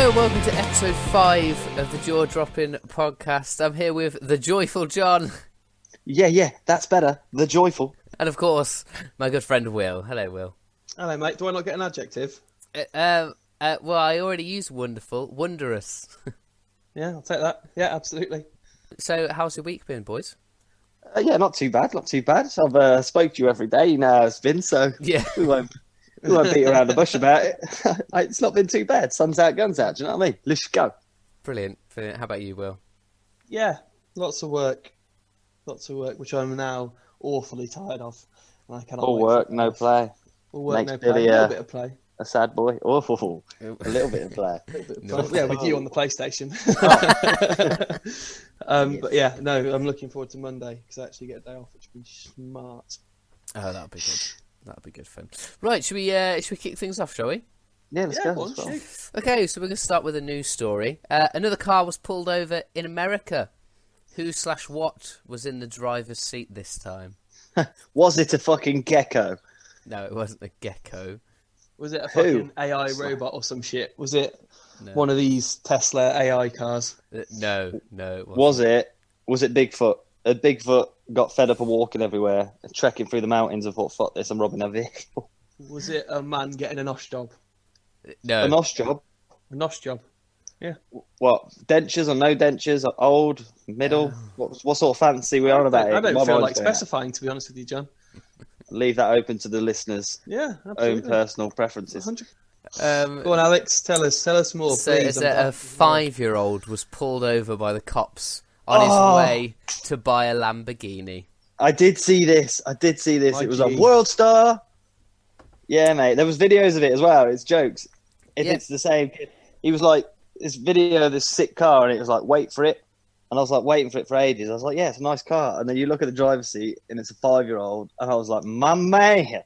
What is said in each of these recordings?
Hello, welcome to episode 5 of the Jaw Dropping Podcast. I'm here with the joyful John. Yeah, that's better. The joyful. And of course, my good friend Will. Hello, Will. Hello, mate. Do I not get an adjective? Well, I already used wonderful. Wondrous. Yeah, I'll take that. Yeah, absolutely. So, how's your week been, boys? Yeah, not too bad. I've spoke to you every day now. It's been so. Yeah. We won't beat around the bush about it. It's not been too bad. Sun's out, guns out. Do you know what I mean? Let's go. Brilliant. How about you, Will? Yeah, lots of work, which I'm now awfully tired of. And I cannot All wait work, for no play. All work, Makes no play. Billy, A little bit of play. A sad boy. Oh, a little bit of play. Yeah, with you on the PlayStation. But yeah, no, I'm looking forward to Monday because I actually get a day off, which would be smart. Oh, that'll be good. That'll be good fun. Right, should we kick things off, shall we? Yeah, let's go. Go on, shoot. Okay, so we're going to start with a news story. Another car was pulled over in America. Who/what was in the driver's seat this time? Was it a fucking gecko? No, it wasn't a gecko. Was it a fucking AI robot or some shit? Was it one of these Tesla AI cars? No, it wasn't. Was it Bigfoot? A Bigfoot got fed up of walking everywhere and trekking through the mountains and thought, fuck this, I'm robbing a vehicle. Was it a man getting a nosh job? No. A nosh job? A nosh job. Yeah. What, dentures or no dentures? Old, middle? What sort of fancy we are on about I it? don't My feel mind's like going specifying, to be honest with you, John. Leave that open to the listeners' Yeah, own absolutely. personal preferences. 100. Go on, Alex. Tell us more, So please. a 5-year-old was pulled over by the cops on his way to buy a Lamborghini. I did see this. It was on World Star. Yeah, mate. There was videos of it as well. It's jokes. If it's the same kid. He was like, this video of this sick car, and it was like, wait for it. And I was like waiting for it for ages. I was like, yeah, it's a nice car. And then you look at the driver's seat, and it's a 5-year-old. And I was like, my man.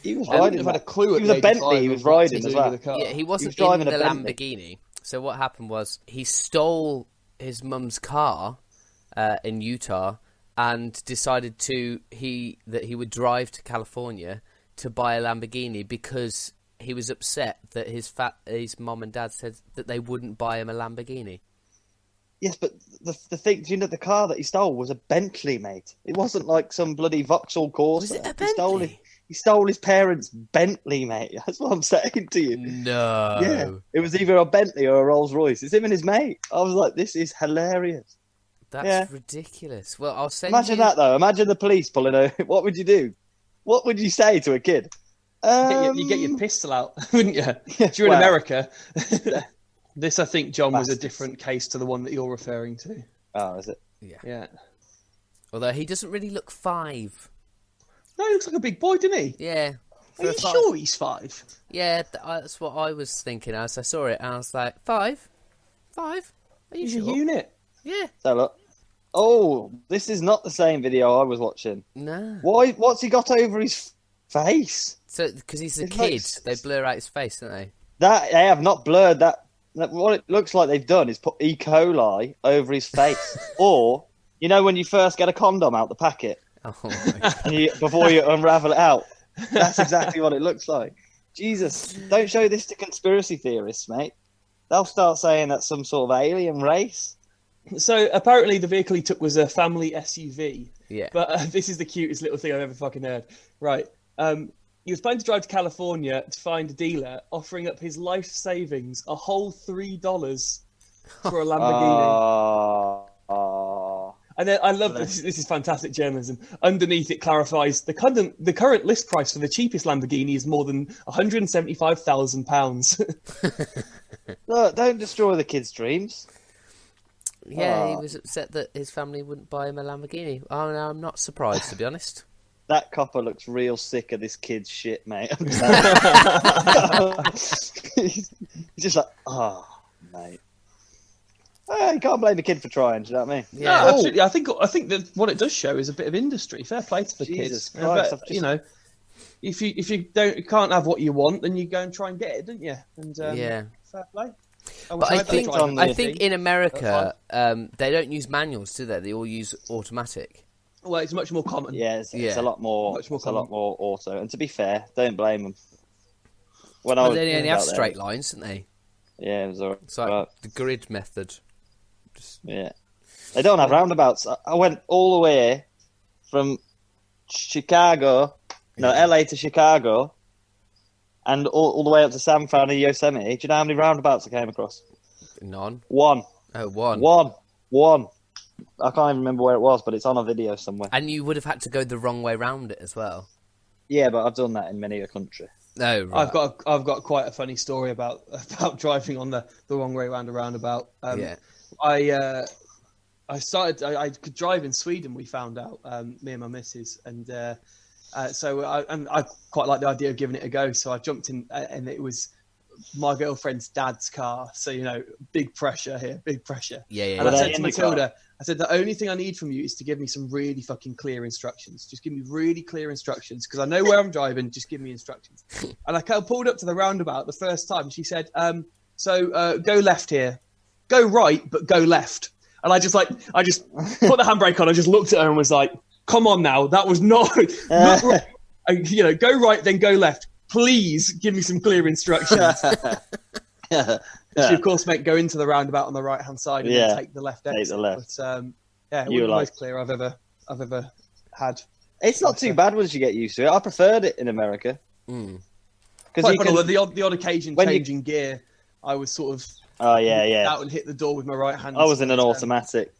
He was riding. Had a clue. He was a Bentley. He was riding as well. Yeah, he wasn't driving in the a Bentley. Lamborghini. So what happened was he stole his mum's car in Utah and decided that he would drive to California to buy a Lamborghini because he was upset that his mum and dad said that they wouldn't buy him a Lamborghini. Yes, but the thing, you know, the car that he stole was a Bentley, mate. It wasn't like some bloody Vauxhall Corsa. Was it a Bentley? He stole his parents' Bentley, mate. That's what I'm saying to you. No. Yeah, it was either a Bentley or a Rolls Royce. It's him and his mate. I was like, this is hilarious. That's ridiculous. Well, I'll send Imagine that, though. Imagine the police pulling over. What would you do? What would you say to a kid? You get your pistol out, wouldn't you? If you're in America. This, I think, John, was a different case to the one that you're referring to. Oh, is it? Yeah. Although he doesn't really look 5. No, he looks like a big boy, doesn't he? Yeah. Are you sure he's 5? Yeah, that's what I was thinking as I saw it. And I was like, 5? 5? Are you He's sure? a unit. Yeah. So look. Oh, this is not the same video I was watching. No. Why? What's he got over his face? So, because he's a It's kid, like- they blur out his face, don't they? That they have not blurred that. What it looks like they've done is put E. coli over his face, or you know when you first get a condom out the packet Oh my God. and before you unravel it out. That's exactly what it looks like. Jesus, don't show this to conspiracy theorists, mate. They'll start saying that's some sort of alien race. So apparently the vehicle he took was a family SUV. Yeah. But this is the cutest little thing I've ever fucking heard. Right. He was planning to drive to California to find a dealer offering up his life savings, a whole $3 for a Lamborghini. And then I love this. This is fantastic journalism. Underneath it clarifies the current list price for the cheapest Lamborghini is more than £175,000. Look, don't destroy the kids' dreams. Yeah, he was upset that his family wouldn't buy him a Lamborghini. Oh, no, I'm not surprised, to be honest. That copper looks real sick of this kid's shit, mate. He's just like, mate. You can't blame the kid for trying. Do you know what I mean? Yeah. No, absolutely. I think that what it does show is a bit of industry. Fair play to the Jesus kids. Christ, But, you know, if you can't have what you want, then you go and try and get it, don't you? And Yeah. fair play. But I think in America, That's they don't use manuals, do they? They all use automatic. Well, it's much more common. Yeah, it's a lot more. Much more It's a lot more auto. And to be fair, don't blame them. When I Well, was they only out have there- straight lines, don't they? Yeah, it was alright. It's like the grid method. Yeah. They don't have roundabouts. I went all the way from LA to Chicago, and all the way up to San Fran and Yosemite. Do you know how many roundabouts I came across? None. One. Oh, one. One. I can't even remember where it was, but it's on a video somewhere. And you would have had to go the wrong way round it as well. Yeah, but I've done that in many a country. Oh, right. I've got quite a funny story about driving on the wrong way round a roundabout. I could drive in Sweden. We found out, me and my missus, and so I quite like the idea of giving it a go. So I jumped in, and it was my girlfriend's dad's car. So big pressure here, big pressure. Yeah. And I said to Matilda, I said, the only thing I need from you is to give me some really fucking clear instructions. Just give me really clear instructions, because I know where I'm driving. Just give me instructions. And I pulled up to the roundabout the first time. She said, so go left here, go right, but go left. And I just put the handbrake on. I just looked at her and was like, come on now, that was not right. Go right, then go left. Please give me some clear instructions. She, of course, go into the roundabout on the right-hand side and then take the left exit. Take the left. But, it was the most clear I've ever had. It's not too bad once you get used to it. I preferred it in America. Because the odd occasion changing gear, I was sort of out and hit the door with my right hand. I was in an automatic.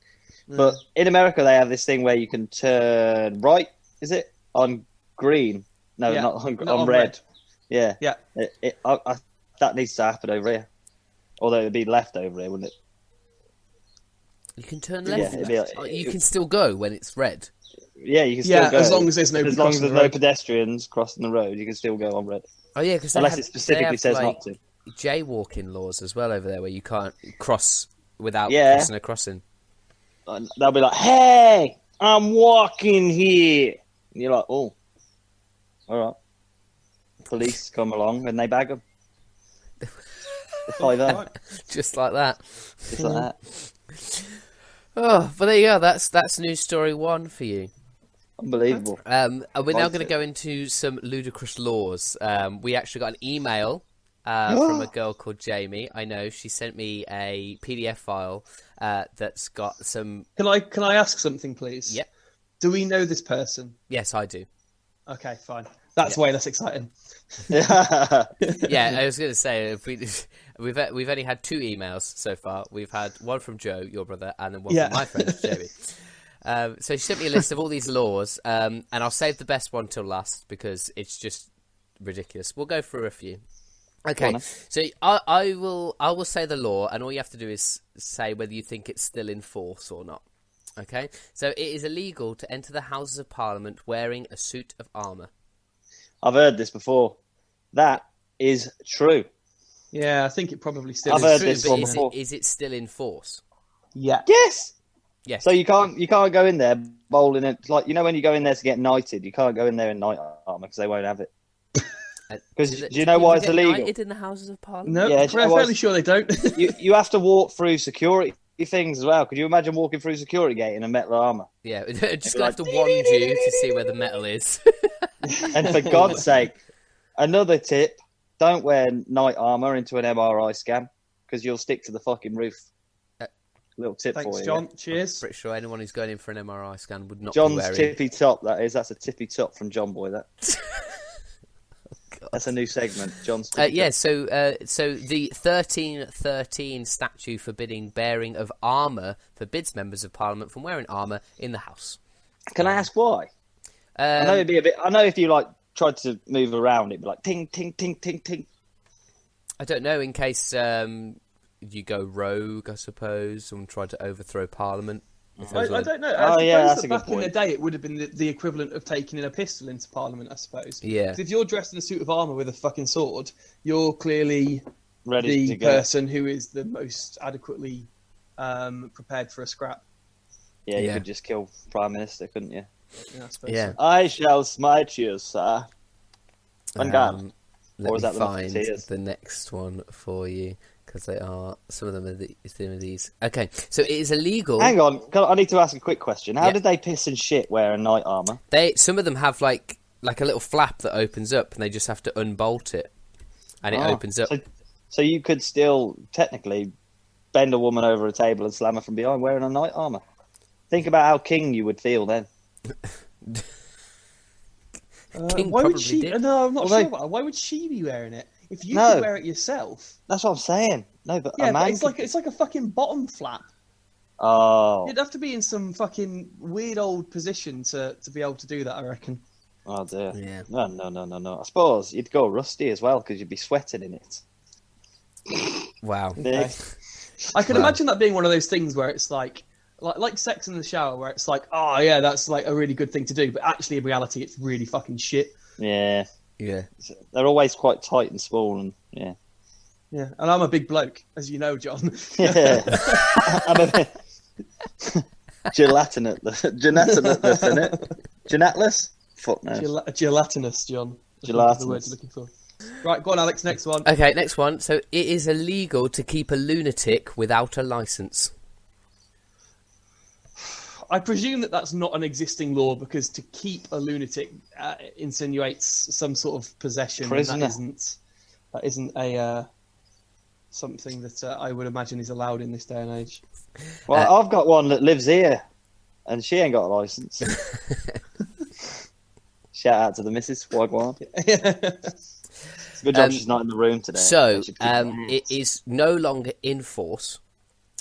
But in America, they have this thing where you can turn right, is it? On green. No, not on red. Yeah. Yeah. That needs to happen over here. Although it'd be left over here, wouldn't it? You can turn left. Yeah, you can still go when it's red. Yeah, you can still go. As long as there's no pedestrians crossing the road, you can still go on red. Oh yeah, because unless it specifically says not to. Jaywalking laws as well over there, where you can't cross without crossing a crossing. They'll be like, "Hey, I'm walking here," and you're like, "Oh, all right." Police come along and they bag them. Just like that. Just like that. Oh, but there you go. That's news story 1 for you. Unbelievable. We're now going to go into some ludicrous laws. We actually got an email from a girl called Jamie. I know she sent me a PDF file that's got some. Can I ask something, please? Yep. Do we know this person? Yes, I do. Okay, fine. That's way less exciting. Yeah, I was going to say we've only had 2 emails so far. We've had one from Joe, your brother, and then one from my friend Jamie. So she sent me a list of all these laws, and I'll save the best one till last because it's just ridiculous. We'll go through a few. Okay, so I will say the law, and all you have to do is say whether you think it's still in force or not. Okay, so it is illegal to enter the Houses of Parliament wearing a suit of armour. I've heard this before. That is true. Yeah, I think it probably still is. I've heard this one before. Is it still in force? Yeah. Yes. Yes. So you can't go in there bowling it like when you go in there to get knighted, you can't go in there in knight armour because they won't have it. Because do you know why it's illegal? Knighted in the Houses of Parliament? No, I'm fairly sure they don't. you have to walk through security things as well. Could you imagine walking through security gate in a metal armour? Yeah, just gonna have to wand you to see where the metal is. And for God's sake, another tip: don't wear knight armour into an MRI scan because you'll stick to the fucking roof. Little tip for you. Thanks, John. Cheers. Pretty sure anyone who's going in for an MRI scan would not John's be wearing... tippy top, that is. That's a tippy top from John Boy, that. That's a new segment, John's tippy top. So the 1313 statute forbidding bearing of armour forbids members of Parliament from wearing armour in the House. Can I ask why? I know it'd be a bit. I know if you tried to move around, it'd be like ting ting ting ting ting. I don't know. In case you go rogue, I suppose, and try to overthrow Parliament. I don't know. Oh, yeah, that's a good back in the day, it would have been the equivalent of taking in a pistol into Parliament, I suppose. Yeah. If you're dressed in a suit of armour with a fucking sword, you're clearly ready the person who is the most adequately prepared for a scrap. Yeah, you could just kill Prime Minister, couldn't you? Yeah, I suppose yeah. so. I shall smite you, sir. Let me find the next one for you. Because they are, some of them are these. Okay, so it is illegal. Hang on, I need to ask a quick question. How did they piss and shit wearing knight armour? Some of them have like a little flap that opens up, and they just have to unbolt it, and it opens up. So you could still technically bend a woman over a table and slam her from behind wearing a knight armor. Think about how king you would feel then. King why would probably she? did. No, I'm not sure about that. Why would she be wearing it? If you could wear it yourself. That's what I'm saying. No, but Yeah, a man but it's like a fucking bottom flap. Oh. You'd have to be in some fucking weird old position to be able to do that, I reckon. Oh dear. Yeah. No. I suppose you'd go rusty as well because you'd be sweating in it. Wow. Okay. I can imagine that being one of those things where it's like sex in the shower, where it's like, oh yeah, that's like a really good thing to do, but actually in reality, it's really fucking shit. Yeah. Yeah. They're always quite tight and small, and yeah. Yeah, and I'm a big bloke, as you know, John. Yeah. I'm a bit gelatinous, isn't it? Gelatinous? Fuck no. Gelatinous, John. Gelatinous. The word you're looking for. Right, go on, Alex. Next one. Okay, next one. So it is illegal to keep a lunatic without a license. I presume that that's not an existing law, because to keep a lunatic insinuates some sort of possession. Prisoner. And that isn't a something that I would imagine is allowed in this day and age. Well, I've got one that lives here, and she ain't got a license. Shout out to the missus. Wagwan. It's a good job she's not in the room today. So it is no longer in force.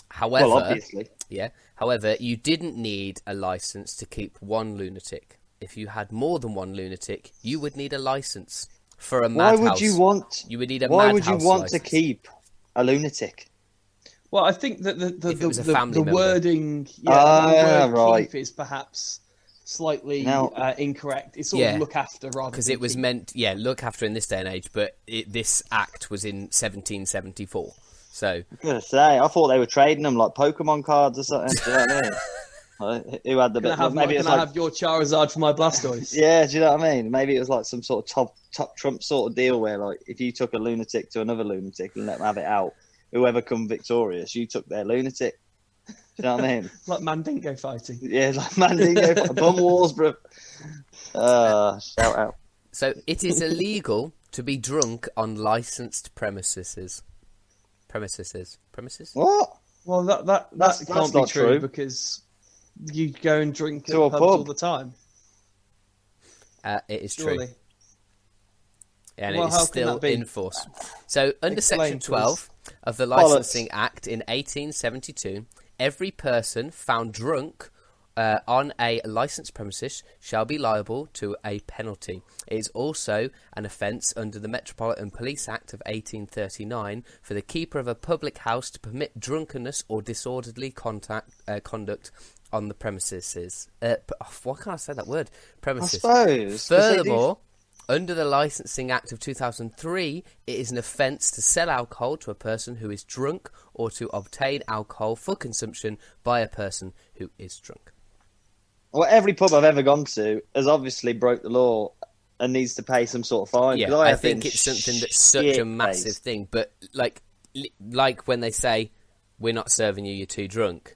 However, well, obviously. Yeah. However, you didn't need a license to keep one lunatic. If you had more than one lunatic, you would need a license for a madhouse. Why would you want? You would need a Why madhouse would you want license. to keep a lunatic? Well, I think that If it was a family member. wording, the word right. keep is perhaps slightly Now- incorrect. It's sort of look after rather Because than it was keep. meant, look after in this day and age, but this act was in 1774. So I was gonna say, I thought they were trading them like Pokemon cards or something. Do you know what I mean? Like, who had the Can I bit? have, Maybe can it's I like, have your Charizard for my Blastoise? yeah. Do you know what I mean? Maybe it was like some sort of top trump sort of deal where, like, if you took a lunatic to another lunatic and let them have it out, whoever come victorious, you took their lunatic. Do you know what I mean? Like Mandingo fighting. Yeah, like Mandingo, bum wars, bro. Shout out. So it is illegal to be drunk on licensed premises. Premises? What? Well, that That's can't be not true, true. because you go and drink To at a pubs pub. all the time. It is Surely. true. And Well, it how is can still that be? in force. So, under Explain, Section 12 of the Bollocks. Licensing Act in 1872, every person found drunk on a licensed premises shall be liable to a penalty. It is also an offence under the Metropolitan Police Act of 1839 for the keeper of a public house to permit drunkenness or disorderly conduct on the premises. Why can't I say that word? Premises. I suppose. 'cause they do- Furthermore, under the Licensing Act of 2003, it is an offence to sell alcohol to a person who is drunk or to obtain alcohol for consumption by a person who is drunk. Well, every pub I've ever gone to has obviously broke the law and needs to pay some sort of fine. Yeah, 'cause I have think been it's something that's such a shit massive faced. thing. But like when they say, we're not serving you, you're too drunk.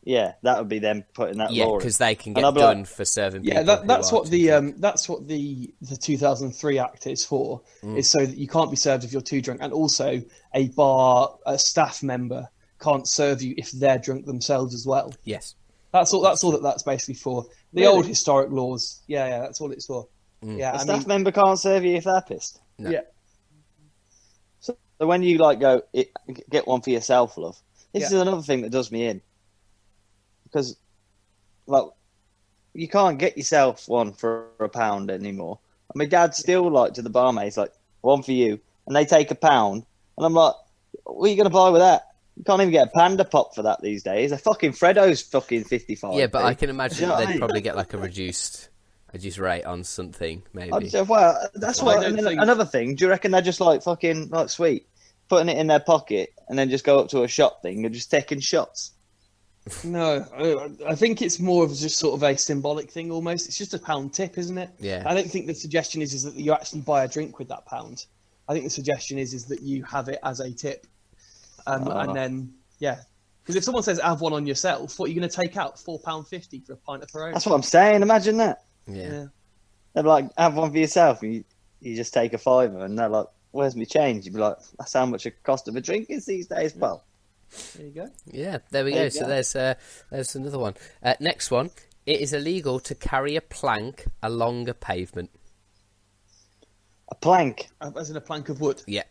Yeah, that would be them putting that Yeah, law in. because they can And get I'll be done like- for serving people. Yeah, who that's are what too the drunk. that's what the 2003 Act is for. Is so that you can't be served if you're too drunk, and also a staff member can't serve you if they're drunk themselves as well. Yes. That's all that's basically for. The Really? old historic laws. Yeah, that's all it's for. Yeah, A staff member can't serve you if they're pissed. No. yeah. So when you get one for yourself, love. This Yeah. is another thing that does me in, because you can't get yourself one for £1 anymore. And my dad still to the barmaid's like, one for you, and they take £1, and I'm like, what are you gonna buy with that? You can't even get a Panda Pop for that these days. A fucking Freddo's fucking 55. Yeah, but I can imagine You know what I they'd mean? probably get like a reduced rate on something, maybe. Well, that's I what. don't And then think- another thing, do you reckon they're just fucking sweet, putting it in their pocket and then just go up to a shop thing and just taking shots? No, I think it's more of just sort of a symbolic thing almost. It's just a £1 tip, isn't it? Yeah. I don't think the suggestion is that you actually buy a drink with that £1. I think the suggestion is that you have it as a tip, and then because if someone says have one on yourself, what are you going to take out? £4.50 for a pint of Peroni? That's what I'm saying. Imagine that. Yeah. They're like, have one for yourself, and you just take a fiver, and they're like, where's my change? You'd be like, that's how much it cost of a drink is these days, pal. There you go. Yeah, there we go. So there's another one. Next one. It is illegal to carry a plank along a pavement. A plank? As in a plank of wood? Yeah.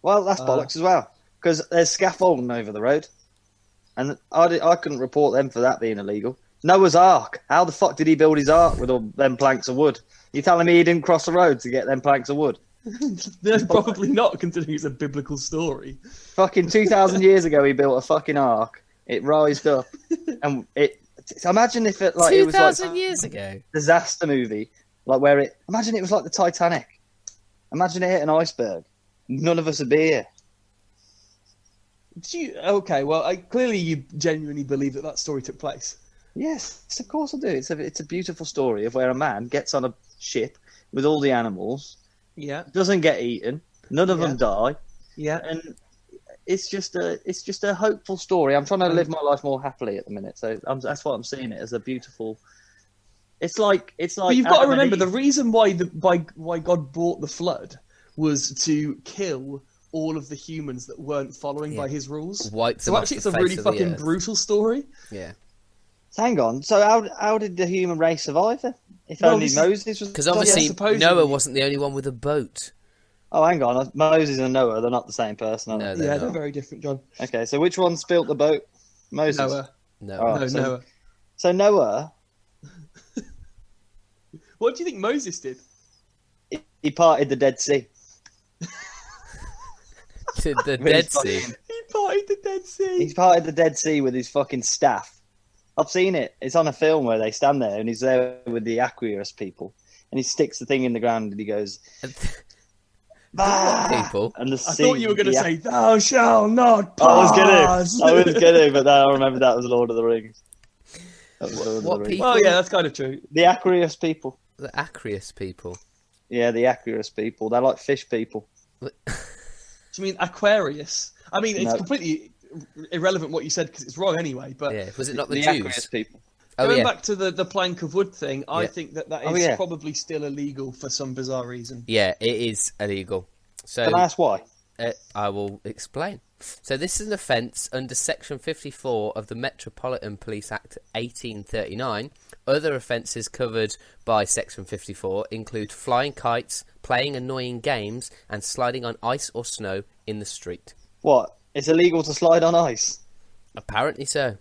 Well, that's bollocks as well. Because there's scaffolding over the road. And I couldn't report them for that being illegal. Noah's Ark. How the fuck did he build his ark with all them planks of wood? You telling me he didn't cross the road to get them planks of wood? No, probably not, considering it's a biblical story. Fucking 2,000 years ago, he built a fucking ark. It rised up, and so imagine if it like 2,000 years ago, disaster movie, like where it. Imagine it was like the Titanic. Imagine it hit an iceberg. None of us would be here. Okay, well, clearly you genuinely believe that story took place. Yes, of course I do. It's a beautiful story of where a man gets on a ship with all the animals. Yeah. Doesn't get eaten. None of them die. Yeah. And it's just a hopeful story. I'm trying to live my life more happily at the minute, so that's what I'm seeing it as, a beautiful. It's like. But you've got to remember the reason why God brought the flood was to kill all of the humans that weren't following by his rules. So actually, it's a really fucking brutal story. Yeah. So hang on. So how did the human race survive then? If only Moses was. Because obviously Noah wasn't the only one with a boat. Oh, hang on. Moses and Noah, they're not the same person, are they? No, They're very different, John. Okay, so which one built the boat? Moses? Noah. Noah. So Noah... What do you think Moses did? He parted the Dead Sea. The Dead Sea? He parted the Dead Sea. He's parted the Dead Sea with his fucking staff. I've seen it. It's on a film where they stand there and he's there with the Aquarius people. And he sticks the thing in the ground and he goes... people. And the sea, I thought you were going to say, "Thou shalt not pass." I was kidding, but then I remember that was Lord of the Rings. What people? Well, yeah, that's kind of true. The Aquarius people. The Aquarius people. Yeah, the Aquarius people. They're like fish people. Do you mean Aquarius? I mean, it's completely irrelevant what you said because it's wrong anyway. But yeah, was it not the Jews? Aquarius people. Going back to the plank of wood thing, I think that is probably still illegal for some bizarre reason. Yeah, it is illegal. So can I ask why? I will explain. So this is an offence under Section 54 of the Metropolitan Police Act 1839. Other offences covered by Section 54 include flying kites, playing annoying games, and sliding on ice or snow in the street. What? It's illegal to slide on ice? Apparently so.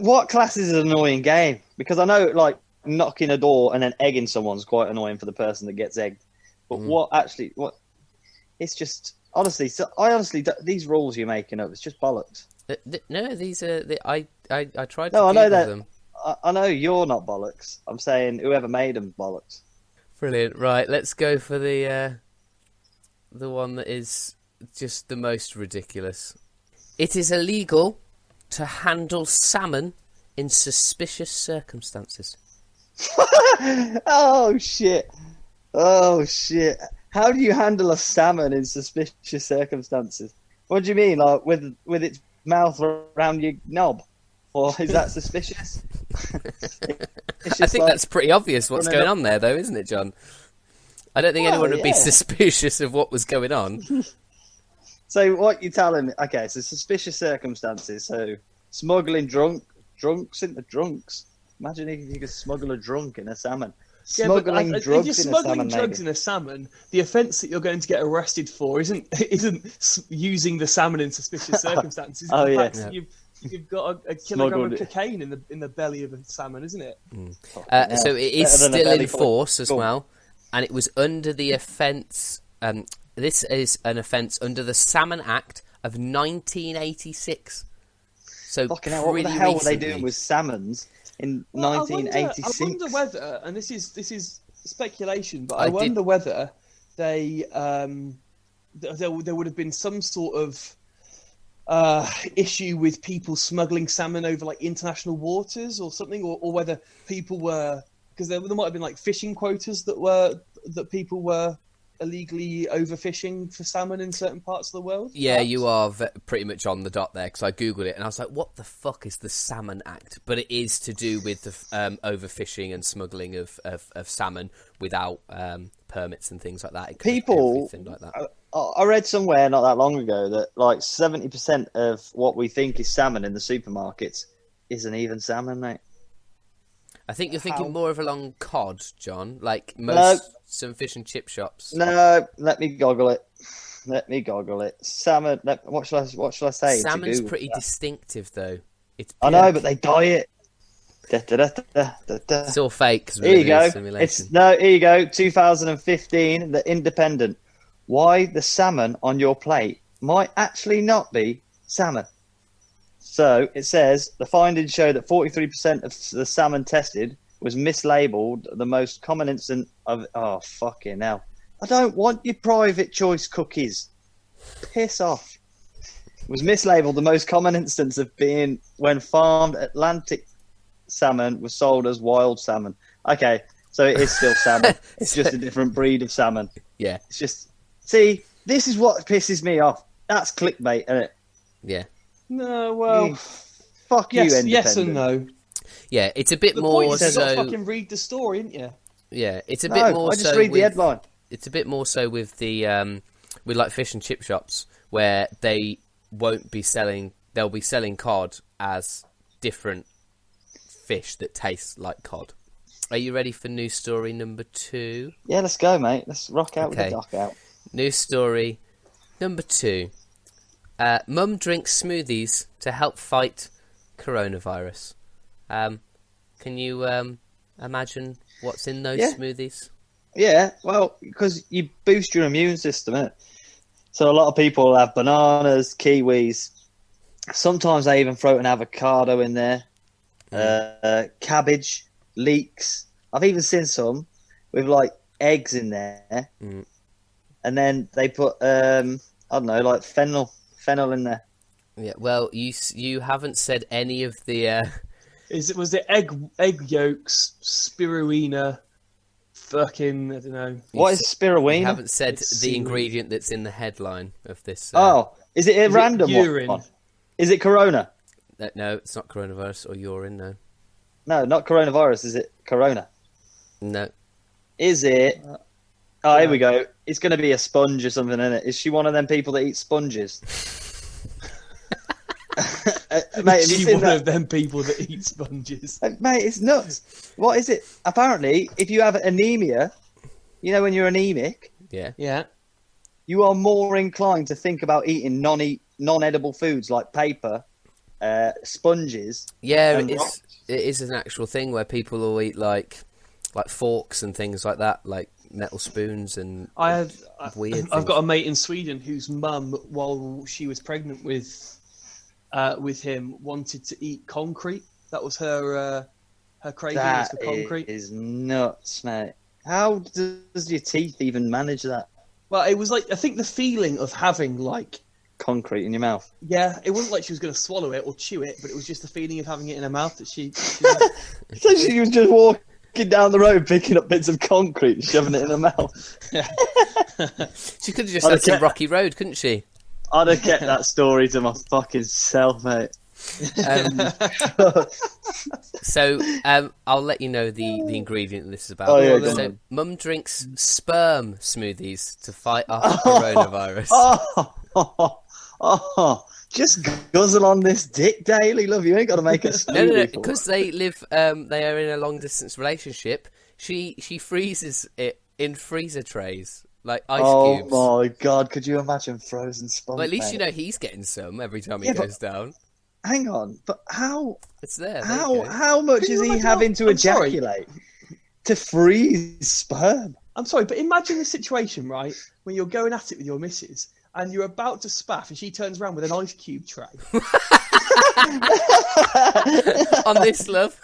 What classes an annoying game? Because I know, like, knocking a door and then egging someone's quite annoying for the person that gets egged. But what? It's just, honestly, these rules you're making up, it's just bollocks. No, these are, I tried to No, I know that. them. I know you're not bollocks. I'm saying whoever made them bollocks. Brilliant. Right, let's go for the one that is just the most ridiculous. It is illegal to handle salmon in suspicious circumstances. Oh shit! How do you handle a salmon in suspicious circumstances? What do you mean, like with its mouth around your knob? Or is that suspicious? I think that's pretty obvious what's going on there, though, isn't it, John? I don't think anyone would be suspicious of what was going on. So what you're telling me? Okay, so suspicious circumstances. So smuggling drunks into drunks. Imagine if you could smuggle a drunk in a salmon. Smuggling drugs if you're smuggling drugs in a salmon, the offence that you're going to get arrested for isn't using the salmon in suspicious circumstances. Oh, yeah. You've got a kilogram of cocaine in the belly of a salmon, isn't it? So it is still in force as well, and it was under the offence. This is an offence under the Salmon Act of 1986. So fucking hell, what the hell were they doing with salmons in 1986? I wonder whether, and this is speculation, but I wonder whether they there would have been some sort of issue with people smuggling salmon over like international waters or something, or whether people were, because there might have been like fishing quotas that people were illegally overfishing for salmon in certain parts of the world? Yeah, perhaps? you are pretty much on the dot there, because I googled it and I was like, "What the fuck is the Salmon Act?" But it is to do with the overfishing and smuggling of salmon without permits and things like that. It covers everything like that. I read somewhere not that long ago that like 70% of what we think is salmon in the supermarkets isn't even salmon, mate. I think you're thinking How? more of along cod, John, like some fish and chip shops. No, let me goggle it. Salmon. What should I say? Salmon's pretty distinctive, though. It's I know, but they dye it. It's all fake. 'Cause Here you go. Simulation. Here you go. 2015, The Independent. Why the salmon on your plate might actually not be salmon. So it says the findings show that 43% of the salmon tested was mislabeled. The most common instance of fucking hell! I don't want your private choice cookies. Piss off. Was mislabeled. The most common instance of being when farmed Atlantic salmon was sold as wild salmon. Okay, so it is still salmon. It's just a different breed of salmon. Yeah. It's just, see, this is what pisses me off. That's clickbait, isn't it? Yeah. No, well, fuck you, Independent. yes and no. Yeah, it's a bit The more point is, so. you've got to fucking read the story, ain't you? Yeah, it's a No, bit more I just so. read the headline. It's a bit more so with the with like fish and chip shops, where they won't be selling. They'll be selling cod as different fish that taste like cod. Are you ready for news story number 2? Yeah, let's go, mate. Let's rock out with Okay. the dock out. News story number 2. Mum drinks smoothies to help fight coronavirus. Can you imagine what's in those Yeah. smoothies? Yeah, well, because you boost your immune system, innit? So a lot of people have bananas, kiwis. Sometimes they even throw an avocado in there. Cabbage, leeks. I've even seen some with like eggs in there. Mm. And then they put I don't know, like fennel in there. Yeah. Well, you haven't said any of the. Was it egg yolks, spirulina, fucking, I don't know. What is You spirulina? haven't said It's the seaweed. ingredient that's in the headline of this. Is it a Is it random urine? one? Is it corona? No, it's not coronavirus or urine. No. No, not coronavirus. Is it corona? No. Is it? Here we go. It's going to be a sponge or something, isn't it? Is she one of them people that eat sponges? Mate, have you She's seen one that? of them people that eat sponges. Mate, it's nuts. What is it? Apparently, if you have anemia, you know when you're anemic, Yeah. Yeah. you are more inclined to think about eating non-edible foods like paper, sponges. Yeah, And it is an actual thing where people will eat like forks and things like that, like metal spoons and I've weird. got a mate in Sweden whose mum, while she was pregnant with him, wanted to eat concrete. That was her craving was That for concrete. is nuts, mate. How does your teeth even manage that? Well, it was like, I think the feeling of having like, Concrete in your mouth. yeah, it wasn't like she was going to swallow it or chew it, but it was just the feeling of having it in her mouth that she So she was just walking down the road, picking up bits of concrete, and shoving it in her mouth. She could have just had some rocky road, couldn't she? I'd have kept that story to my fucking self, mate. So I'll let you know the ingredient this is about. Oh, yeah, go So on. Mum drinks sperm smoothies to fight off coronavirus. Just guzzle on this dick daily, love. You ain't got to make a smoothie. No, for because it. they live. They are in a long distance relationship. She freezes it in freezer trays like ice cubes. Oh my god, could you imagine frozen sponge? Well, at least mate? you know he's getting some every time he Yeah, but- goes down. Hang on, but how It's there. There you go. how much Can is you he imagine having to I'm sorry. ejaculate to freeze sperm? I'm sorry, but imagine the situation, right, when you're going at it with your missus and you're about to spaff and she turns around with an ice cube tray. On this, love.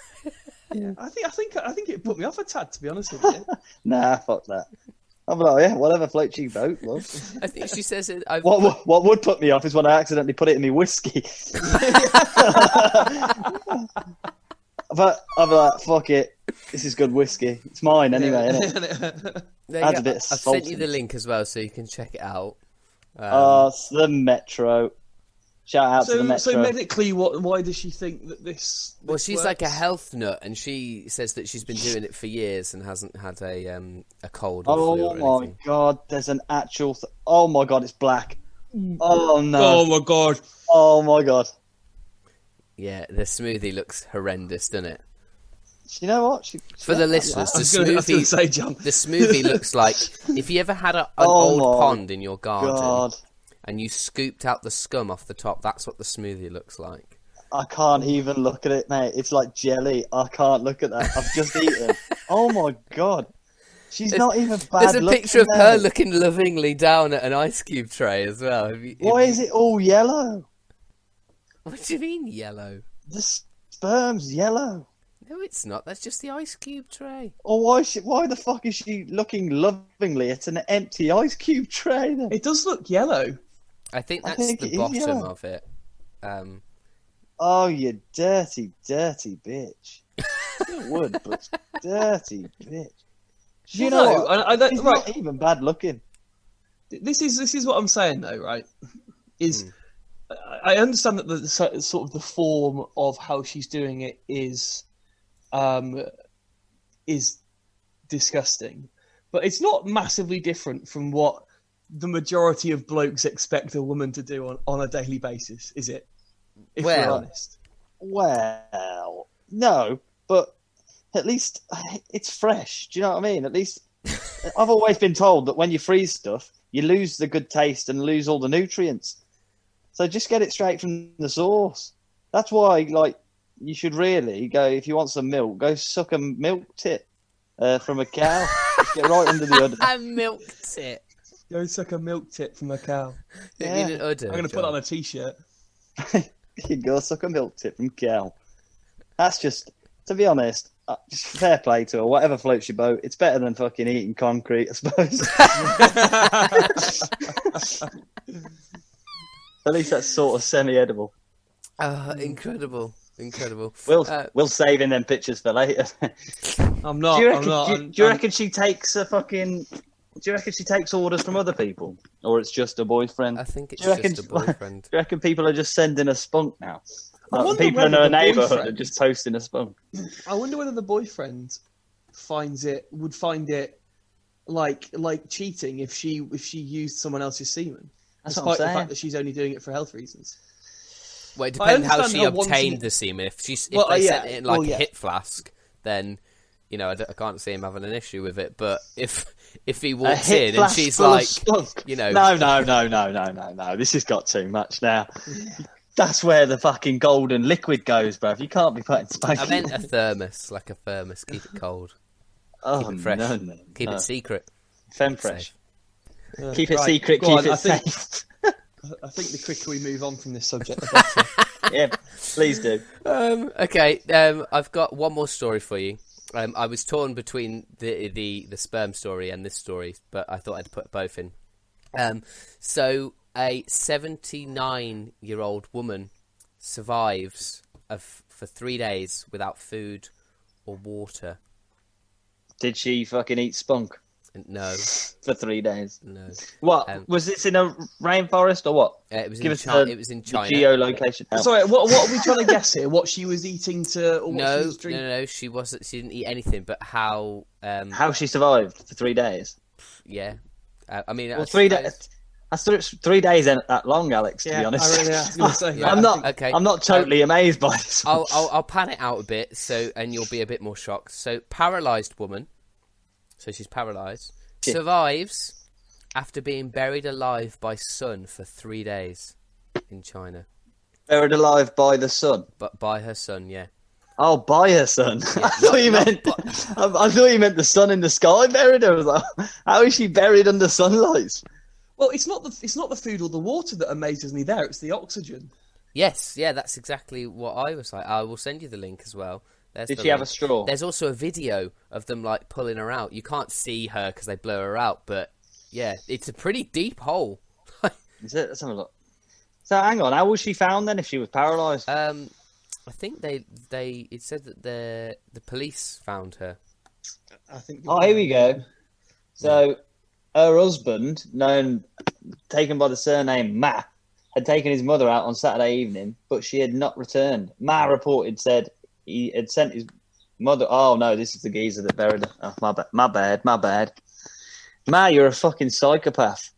I think it put me off a tad, to be honest with you. Nah, fuck that. I'm like, yeah, whatever floats your boat, love. I think she says it. I've What would put me off is when I accidentally put it in my whiskey. But I'm like, fuck it. This is good whiskey. It's mine anyway, isn't it? Adds a bit of I've sent you the saltiness. link as well, so you can check it out. It's the Metro. Shout out to the Metro. So medically, why does she think that this? Well, she's like a works? health nut, and she says that she's been doing it for years and hasn't had a cold or flu or Oh my anything. god, there's an actual. Oh my god, it's black. Oh no. Oh my god. Oh my god. Yeah, the smoothie looks horrendous, doesn't it? You know what? For the listeners, I was going to say, John. the smoothie looks like if you ever had an Oh old my pond in your garden God, and you scooped out the scum off the top. That's what the smoothie looks like. I can't even look at it, mate. It's like jelly. I can't look at that. I've just eaten. Oh my god, she's not even bad. There's a looking, picture of mate. her looking lovingly down at an ice cube tray as well. Why is it all yellow? What do you mean yellow? The sperm's yellow. No, it's not. That's just the ice cube tray. Or why the fuck is she looking lovingly at an empty ice cube tray then? It does look yellow. I think I that's think the it is bottom yellow. of it. Oh, you dirty, dirty bitch. It would, but dirty bitch. You know No, what? I don't, He's right. not even bad looking. This is what I'm saying though, right? I understand that the sort of the form of how she's doing it is disgusting, but it's not massively different from what the majority of blokes expect a woman to do on a daily basis, is it? If we're Well, honest. Well, no, but at least it's fresh. Do you know what I mean? At least I've always been told that when you freeze stuff, you lose the good taste and lose all the nutrients. So just get it straight from the source. That's why, like, you should really go, if you want some milk, go suck a milk tit from a cow. Just get right under the udder. I milked it. Go suck a milk tit from a cow. Yeah. You mean an udder, I'm going to put John? that on a t-shirt. You go suck a milk tit from cow. That's just, to be honest, just fair play to her. Whatever floats your boat. It's better than fucking eating concrete, I suppose. At least that's sort of semi-edible. Incredible. We'll save in them pictures for later. I'm not. Do you I'm reckon, not. do you reckon she takes a fucking? Do you reckon she takes orders from other people, or it's just a boyfriend? I think it's Do you reckon- just a boyfriend. Do you reckon people are just sending a spunk now? I Like, wonder people in whether her the neighbourhood are boyfriend- just posting a spunk. I wonder whether the boyfriend would find it like cheating if she used someone else's semen, That's what I'm despite the saying. fact that she's only doing it for health reasons. Well, it I depends how understand she how wanting- obtained the semen. If they yeah. sent it in like Well, yeah. a hit flask, then I can't see him having an issue with it. But if he A walks hit in and flask she's full of like, spunk. you know, No. This has got too much now. That's where the fucking golden liquid goes, bruv. You can't be putting spunk. I meant a thermos, like a thermos. Keep it cold. oh, keep it fresh. No. Keep it secret. Femme fresh. Safe. Keep it Right, secret. go Keep on, it safe. I think the quicker we move on from this subject, the better. Yeah, please do. Okay, I've got one more story for you. I was torn between the sperm story and this story, but I thought I'd put both in. So a 79-year-old woman survives for 3 days without food or water. Did she fucking eat spunk No, for 3 days? no. What was this in a rainforest or what? It was Give in us China. the- It was in The China. geolocation. Sorry, what are we trying to guess here? What she was eating or what she No, was drinking? no. She wasn't. She didn't eat anything. But how? How she survived for 3 days? Yeah. I mean, Well, 3 days. That's 3 days ain't that long, Alex. To be honest, I really was gonna say, Yeah. I'm not. Okay. I'm not totally amazed by this. I'll pan it out a bit, and you'll be a bit more shocked. So, paralysed woman. So she's paralysed. Yeah. Survives after being buried alive by sun for 3 days in China. Buried alive by the sun. But by her son, yeah. Oh, by her son. Yeah, I thought you not meant. I thought you meant the sun in the sky buried her. I was like, how is she buried under sunlight? Well, it's not the food or the water that amazes me there. It's the oxygen. Yes, yeah, that's exactly what I was like. I will send you the link as well. There's Did the she have a link. straw? There's also a video of them like pulling her out. You can't see her because they blur her out, but yeah, it's a pretty deep hole. Is it? Let's have a look. So hang on, how was she found then if she was paralysed? I think it said that the police found her. I think. Oh, here we go. So her husband, taken by the surname Ma, had taken his mother out on Saturday evening, but she had not returned. Ma said he had sent his mother. Oh no, this is the geezer that buried her. Oh, my bad. Ma, you're a fucking psychopath.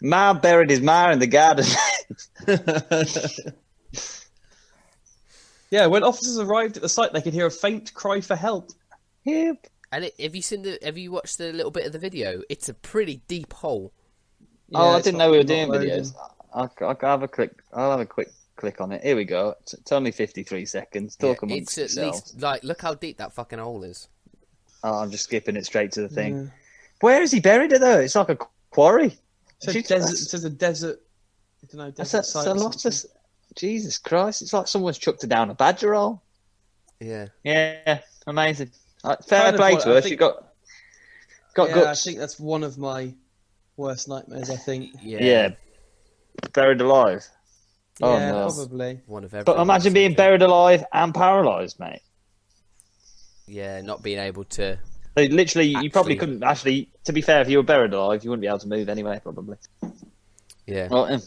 Ma buried his ma in the garden. Yeah, when officers arrived at the site, they could hear a faint cry for help. Yep. And have you watched the little bit of the video? It's a pretty deep hole. Oh, Yeah, I it's didn't know we were doing not loading. videos. I'll have a quick click on it. Here we go. It's only 53 seconds. Talk amongst it's at yourselves. least look how deep that fucking hole is. Oh, I'm just skipping it straight to the thing. Yeah. Where is he buried it though? It's like a quarry. It says a desert. I don't know. Desert That's site a or lot of. something. Jesus Christ! It's like someone's chucked it down a badger hole. Yeah. Yeah, amazing. Fair Kind of play what to I her. think- She got Yeah, guts. I think that's one of my worst nightmares. I think. Yeah, buried alive. Oh, Yeah, no. probably. One of every. But imagine being buried alive and paralysed, mate. Yeah, not being able to. So literally, you probably Actually- couldn't. Actually, to be fair, if you were buried alive, you wouldn't be able to move anyway, probably. Yeah. Well,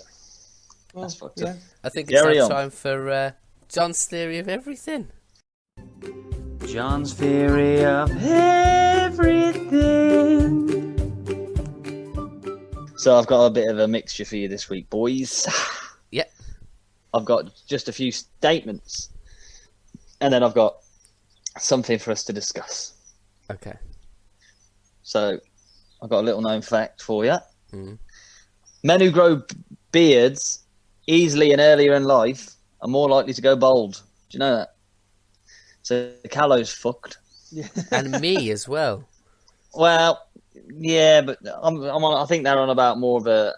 Well, that's fucked yeah. up. I think it's Carry now on. time for John's theory of everything. John's theory of everything. So I've got a bit of a mixture for you this week, boys. Yep. I've got just a few statements, and then I've got something for us to discuss. Okay. So I've got a little known fact for you. Mm. Men who grow beards easily and earlier in life are more likely to go bald. Do you know that? So Callow's fucked. Yeah. And me as well. Well, yeah, but I think they're on about more of a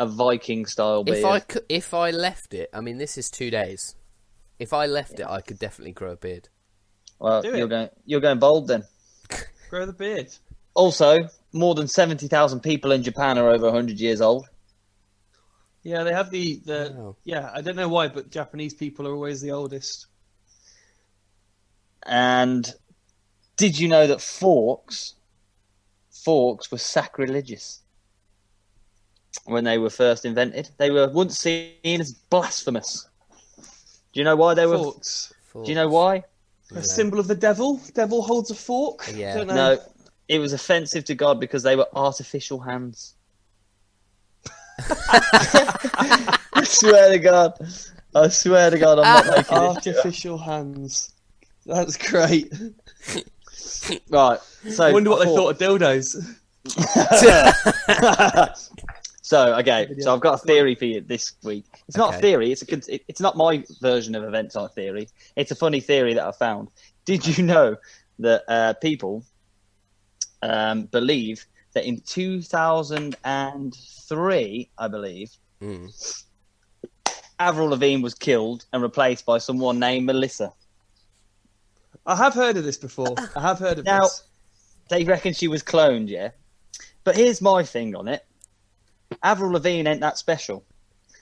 Viking style beard. If I left it, I mean, this is 2 days. If I left it, I could definitely grow a beard. Well, Do it. you're going bald then. Grow the beard. Also, more than 70,000 people in Japan are over 100 years old. Yeah, they have the Wow. yeah. I don't know why, but Japanese people are always the oldest. And did you know that forks were sacrilegious when they were first invented? They were once seen as blasphemous. Do you know why they were? Forks. Do you know why? A symbol of the devil. Devil holds a fork. Yeah. Don't know. No, it was offensive to God because they were artificial hands. I swear to God, I'm not making this. Artificial hands. That's great. Right. So I wonder what they fork- thought of dildos. So okay, so I've got a theory for you this week. It's not a Okay. theory. It's not my version of events art theory. It's a funny theory that I found. Did you know that people believe that in 2003, I believe, Avril Lavigne was killed and replaced by someone named Melissa? I have heard of this before. I have heard of Now, this. they reckon she was cloned, yeah? But here's my thing on it. Avril Lavigne ain't that special.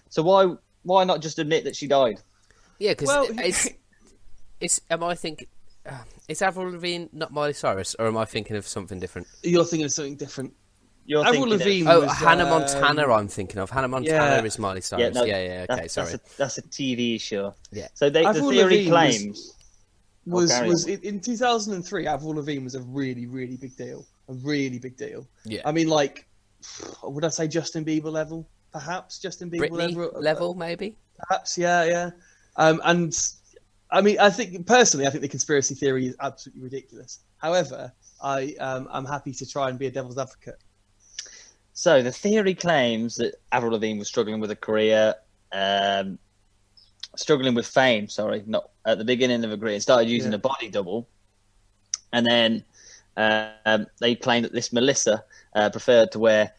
So why not just admit that she died? Yeah, because Well, am I thinking... is Avril Lavigne not Miley Cyrus, or am I thinking of something different? You're thinking of something different. You're Avril thinking Lavigne Oh, was, Hannah Montana I'm thinking of. Hannah Montana yeah. is Miley Cyrus. Yeah, okay, sorry. That's a TV show. Yeah. So the Avril theory Lavigne claims... carry was on. in 2003. Avril Lavigne was a really, really big deal. A really big deal. Yeah. I mean, like, would I say Justin Bieber level? Perhaps Justin Bieber Britney level, maybe? Perhaps, yeah. And I mean, I think the conspiracy theory is absolutely ridiculous. However, I'm happy to try and be a devil's advocate. So the theory claims that Avril Lavigne was struggling with a career, struggling with fame. Sorry, not at the beginning of a career. Started using a body double, and then they claimed that this Melissa preferred to wear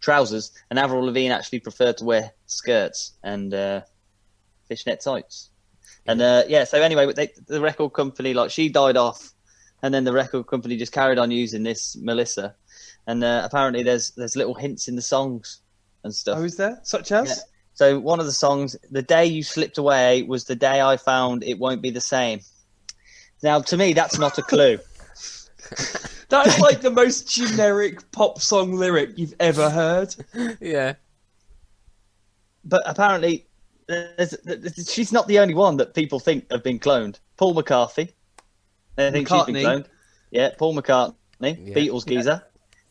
trousers, and Avril Lavigne actually preferred to wear skirts and fishnet tights. And so anyway, the record company, like, she died off, and then the record company just carried on using this Melissa. And apparently there's little hints in the songs and stuff. Oh, is there? Such as? Yeah. So one of the songs, "The Day You Slipped Away was the day I found it won't be the same." Now, to me, that's not a clue. That's like the most generic pop song lyric you've ever heard. Yeah. But apparently, she's not the only one that people think have been cloned. Paul McCarthy. They think she's been cloned. Yeah, Paul McCartney, Beatles geezer.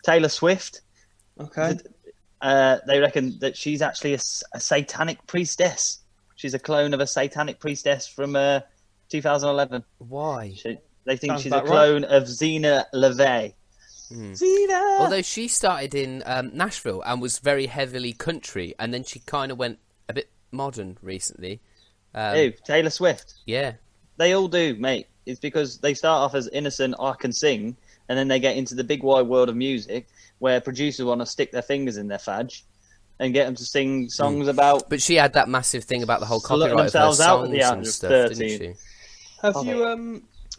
Taylor Swift. Okay. They reckon that she's actually a satanic priestess. She's a clone of a satanic priestess from 2011. Why? They think Sounds she's a about clone of Xena LaVey. Xena! Although she started in Nashville and was very heavily country, and then she kind of went a bit modern recently. Who? Taylor Swift. Yeah. They all do, mate. It's because they start off as innocent, I can sing, and then they get into the big wide world of music where producers want to stick their fingers in their fadge and get them to sing songs about... But she had that massive thing about the whole Slutting copyright of her themselves out at songs the age and of stuff, 13. didn't she?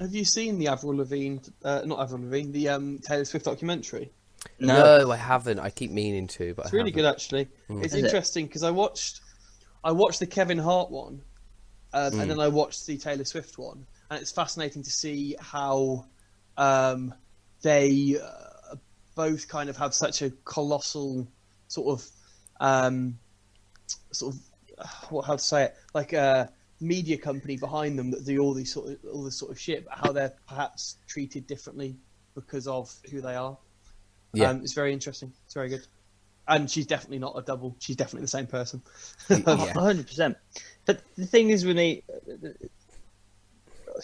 Have you seen the Avril Lavigne, not Avril Lavigne, the Taylor Swift documentary? No, I haven't. I keep meaning to, but It's really good, actually. It's interesting because I watched the Kevin Hart one, and then I watched the Taylor Swift one, and it's fascinating to see how they both kind of have such a colossal sort of how to say it, like a media company behind them that do all this sort of shit, but how they're perhaps treated differently because of who they are. Yeah. It's very interesting. It's very good. And she's definitely not a double. She's definitely the same person. Yeah. 100%. But the thing is with me...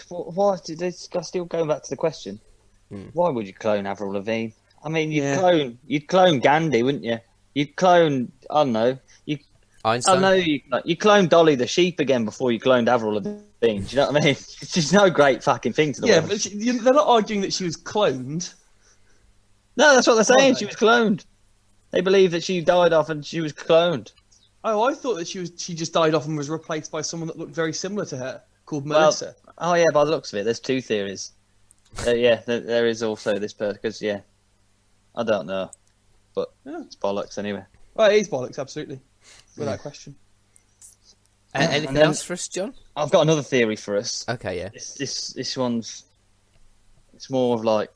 Why did they still going back to the question? Why would you clone Avril Lavigne? I mean, you'd clone Gandhi, wouldn't you? You'd clone, I don't know, Einstein? you cloned Dolly the sheep again before you cloned Avril Lavigne. Do you know what I mean? It's just no great fucking thing to the world. But they're not arguing that she was cloned. No, that's what they're saying. She was cloned. They believe that she died off and she was cloned. Oh, I thought that she just died off and was replaced by someone that looked very similar to her, called Melissa. Oh yeah, by the looks of it, there's two theories. There is also this person, because I don't know, but it's bollocks anyway. Well, it is bollocks, absolutely, without question. Anything else for us, John? I've got another theory for us. Okay, yeah. This one's, it's more of like,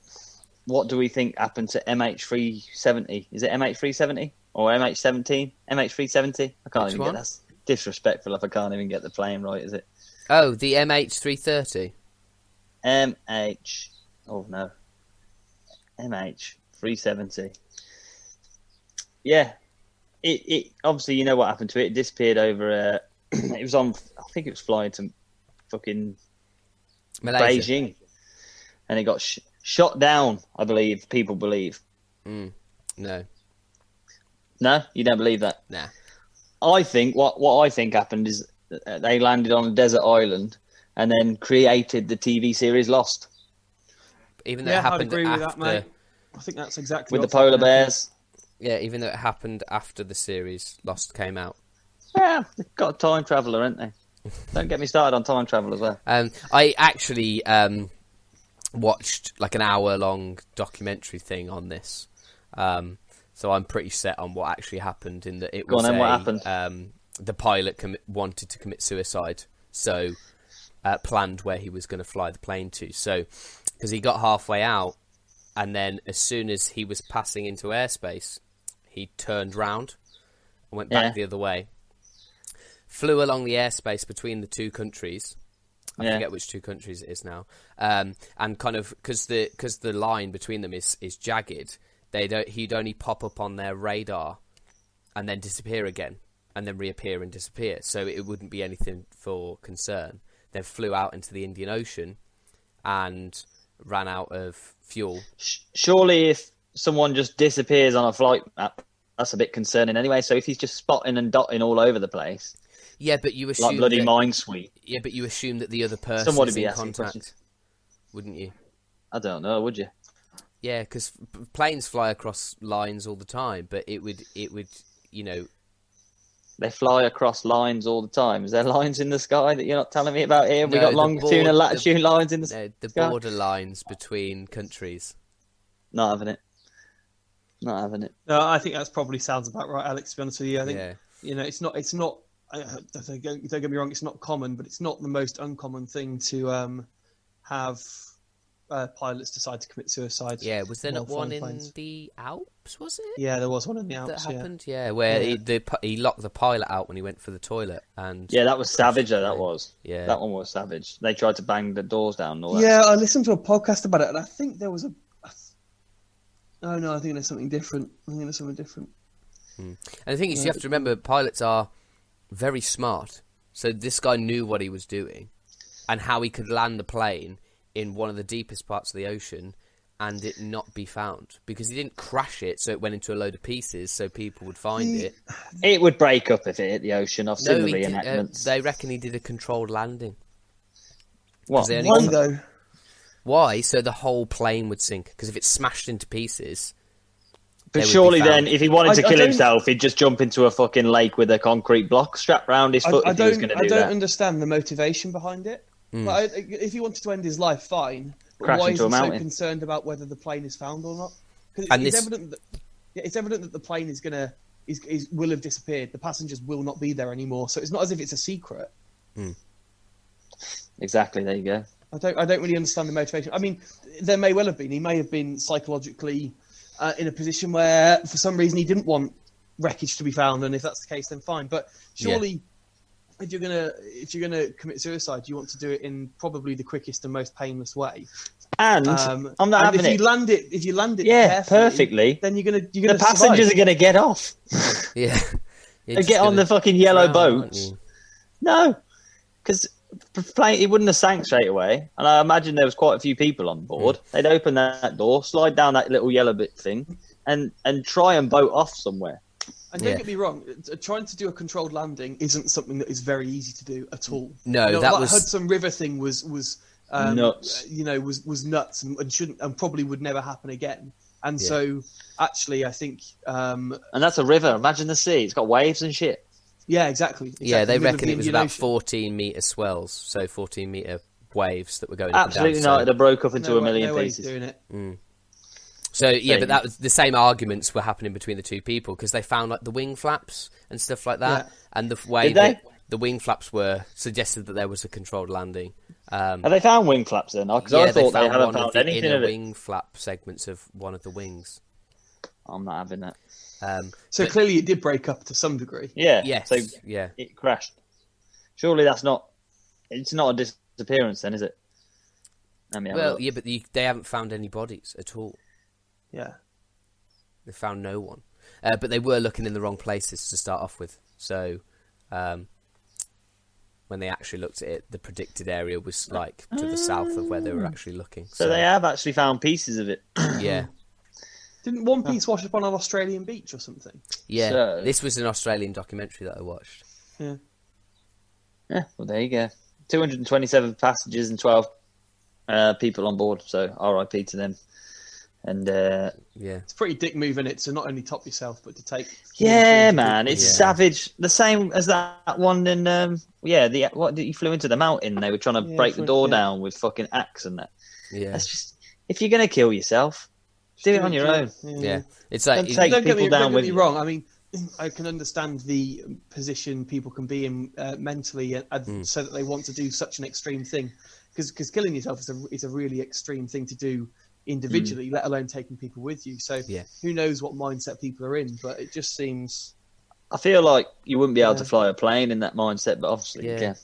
what do we think happened to MH370? Is it MH370 or MH17? MH370? I can't even get that. That's disrespectful if I can't even get the plane right, is it? Oh, the MH330. MH370. Yeah, it obviously, you know what happened to it. It disappeared over. It was on. I think it was flying to fucking Malaysia. Beijing, and it got shot down. I believe people believe. No, you don't believe that. nah. I think what I think happened is they landed on a desert island and then created the TV series Lost. Even though it happened I'd agree after, with that, mate. I think that's exactly with the polar bears. Yeah, even though it happened after the series Lost came out. Yeah, they've got a time traveller, haven't they? Don't get me started on time travel as well. I actually watched like an hour-long documentary thing on this, so I'm pretty set on what actually happened. In that it was what happened? The pilot wanted to commit suicide, so planned where he was going to fly the plane to. So because he got halfway out, and then as soon as he was passing into airspace, he turned round and went back the other way. Flew along the airspace between the two countries. I forget which two countries it is now. And kind of because the line between them is jagged, he'd only pop up on their radar and then disappear again, and then reappear and disappear. So it wouldn't be anything for concern. Then flew out into the Indian Ocean and ran out of fuel. Surely, if someone just disappears on a flight map, that's a bit concerning anyway. So if he's just spotting and dotting all over the place. Yeah, but you assume like bloody Minesweep. Yeah, but you assume that the other person is in contact, wouldn't you? I don't know, would you? Yeah, because planes fly across lines all the time, but it would, you know. They fly across lines all the time. Is there lines in the sky that you're not telling me about here? We got longitude and latitude lines in the sky. The border lines between countries. Not having it. No, I think that's probably sounds about right, Alex. To be honest with you, I think it's not. Don't get me wrong. It's not common, but it's not the most uncommon thing to have pilots decide to commit suicide. Yeah, was there while not one flying in planes. the Alps? Was it? Yeah, there was one in the That Alps. happened. Yeah, where Yeah. he locked the pilot out when he went for the toilet, and Yeah, that was crashed savage. the That plane. was. Yeah, That one was savage. They tried to bang the doors down. And all that. Yeah, I listened to a podcast about it, and I think there was a. Oh no, I think there's something different. And the thing is, you have to remember, pilots are very smart. So this guy knew what he was doing, and how he could land the plane in one of the deepest parts of the ocean and it not be found, because he didn't crash it so it went into a load of pieces so people would find it. It would break up if it hit the ocean. I've seen the reenactments. They reckon he did a controlled landing. What? Why though? Why? So the whole plane would sink, because if it's smashed into pieces... But surely then, if he wanted to kill himself, he'd just jump into a fucking lake with a concrete block strapped round his foot if he was going to do that. I don't understand the motivation behind it. Like, if he wanted to end his life, fine. But why is he so concerned about whether the plane is found or not? Because it's evident that the plane will have disappeared. The passengers will not be there anymore. So it's not as if it's a secret. Exactly. There you go. I don't really understand the motivation. I mean, there may well have been. He may have been psychologically in a position where, for some reason, he didn't want wreckage to be found, and if that's the case, then fine. But surely, if you're gonna commit suicide, you want to do it in probably the quickest and most painless way. And I'm not having if you land it carefully, perfectly, then you're gonna the passengers are gonna get off. Yeah, they get on the fucking yellow boats. No, because it wouldn't have sank straight away, and I imagine there was quite a few people on board. They'd open that door, slide down that little yellow bit thing, and try and boat off somewhere. And don't get me wrong, trying to do a controlled landing isn't something that is very easy to do at all. No, that Hudson River thing was nuts. Was nuts and shouldn't, and probably would never happen again. And so, actually, I think, and that's a river. Imagine the sea; it's got waves and shit. Yeah, exactly. Yeah, they reckon it was about 14-metre swells, so 14-metre waves that were going absolutely up and down. Absolutely not. They broke up into a million pieces. Doing it. So yeah, but that was the same arguments were happening between the two people, because they found like the wing flaps and stuff like that, and the way that the wing flaps were suggested that there was a controlled landing. Have they found wing flaps then? Because I thought they hadn't found anything of it. Wing flap segments of one of the wings. I'm not having that. So clearly it did break up to some degree. Yeah. Yes. So yeah. It crashed. Surely it's not a disappearance then, is it? Well, yeah, but they haven't found any bodies at all. Yeah. They found no one. But they were looking in the wrong places to start off with. So when they actually looked at it, the predicted area was like to the south of where they were actually looking. So they have actually found pieces of it. Yeah. Didn't one piece wash up on an Australian beach or something? Yeah, this was an Australian documentary that I watched. Yeah. Yeah, well, there you go. 227 passengers and 12 people on board, so RIP to them. And it's a pretty dick move, isn't it, to not only top yourself, but to take... Yeah, man, it's savage. The same as that one in... you flew into the mountain, they were trying to break the door down with fucking axe and that. Yeah. That's just... If you're going to kill yourself... Do it on your own. Yeah. It's like don't get me wrong. I mean, I can understand the position people can be in mentally, so that they want to do such an extreme thing, because killing yourself is a really extreme thing to do individually, let alone taking people with you. So who knows what mindset people are in? But it just seems. I feel like you wouldn't be able to fly a plane in that mindset, but obviously you can.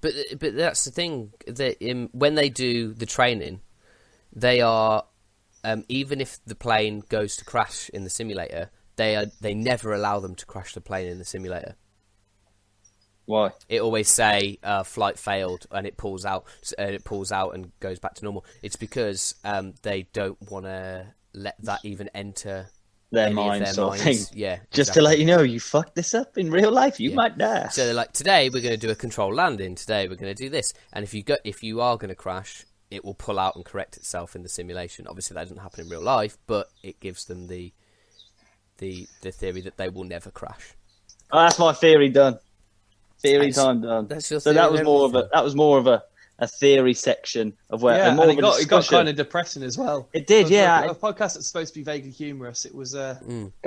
But that's the thing that when they do the training, they are. Even if the plane goes to crash in the simulator, they never allow them to crash the plane in the simulator. Why? It always say flight failed, and it pulls out and goes back to normal. It's because they don't want to let that even enter their minds. Yeah, just to let you know, you fucked this up in real life, you might die. So they're like, today we're going to do a controlled landing. Today we're going to do this, and if you are going to crash, it will pull out and correct itself in the simulation. Obviously, that doesn't happen in real life, but it gives them the theory that they will never crash. Oh, that's my theory done. Theory time done. That's your so that was more of a theory section of where. Yeah, and it got kind of depressing as well. It did, a podcast that's supposed to be vaguely humorous. It was got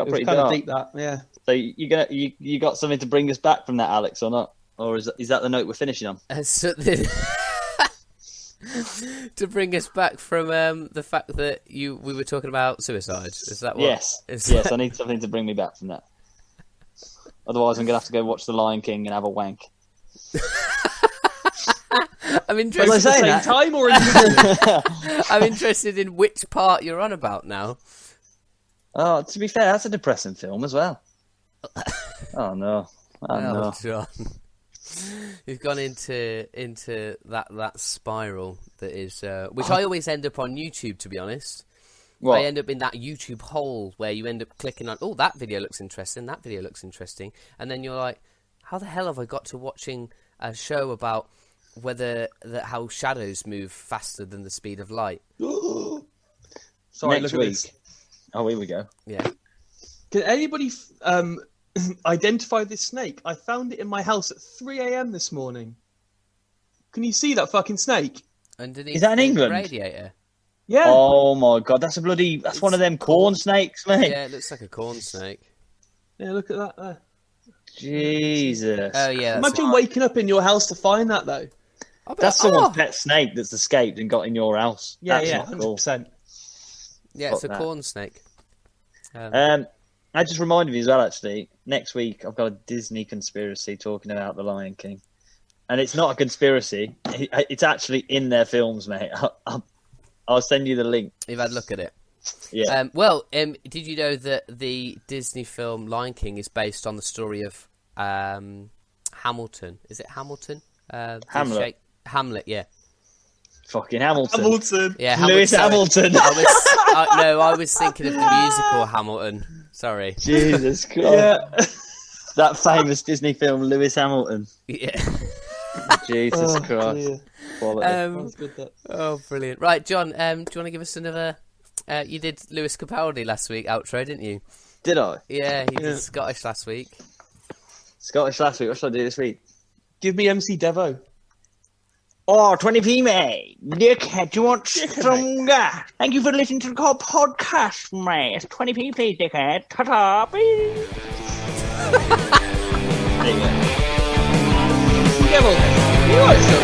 pretty kind of deep. That So you got something to bring us back from that, Alex, or not? Or is that the note we're finishing on? To bring us back from the fact that we were talking about suicide. Is that what? Yes. Yes, I need something to bring me back from that. Otherwise, I'm going to have to go watch The Lion King and have a wank. I'm interested. Both at the same time or individually? I'm interested in which part you're on about now. Oh, to be fair, that's a depressing film as well. Oh no! Oh no! John. You've gone into that spiral that is, which I always end up on YouTube. To be honest, What? I end up in that YouTube hole where you end up clicking on, oh, that video looks interesting, that video looks interesting, and then you're like, how the hell have I got to watching a show about how shadows move faster than the speed of light? Sorry, Next look week. at this. Oh, here we go. Yeah. Can anybody identify this snake? I found it in my house at 3 a.m. this morning. Can you see that fucking snake? Underneath Is that in the England? radiator. Yeah. Oh my god, that's one of them corn snakes, mate. Yeah, it looks like a corn snake. Yeah, look at that there. Jesus. Oh yeah. Imagine waking up in your house to find that, though. That's someone's pet snake that's escaped and got in your house. Yeah, That's yeah, not cool. 100%. Yeah, it's a Fuck that. corn snake. I just reminded me as well, actually, next week I've got a Disney conspiracy talking about The Lion King. And it's not a conspiracy. It's actually in their films, mate. I'll send you the link. You've had a look at it. Yeah. Did you know that the Disney film Lion King is based on the story of Hamilton? Is it Hamilton? Hamlet. Hamlet, yeah. Fucking Hamilton. Hamilton. Yeah, Lewis Hamilton. I was thinking of the musical Hamilton. Sorry. Jesus Christ. Yeah. That famous Disney film, Lewis Hamilton. Yeah. Jesus Christ. Dear. Quality. That's good, that. Oh, brilliant. Right, John, do you want to give us another... you did Lewis Capaldi last week, outro, didn't you? Did I? Yeah, he did Scottish last week. Scottish last week. What should I do this week? Give me MC Devo. Oh, 20p, mate. Dickhead, do you want stronger? Thank you for listening to the podcast, mate. It's 20p, please, dickhead. Ta-ta, please. There you go. Devo. You are so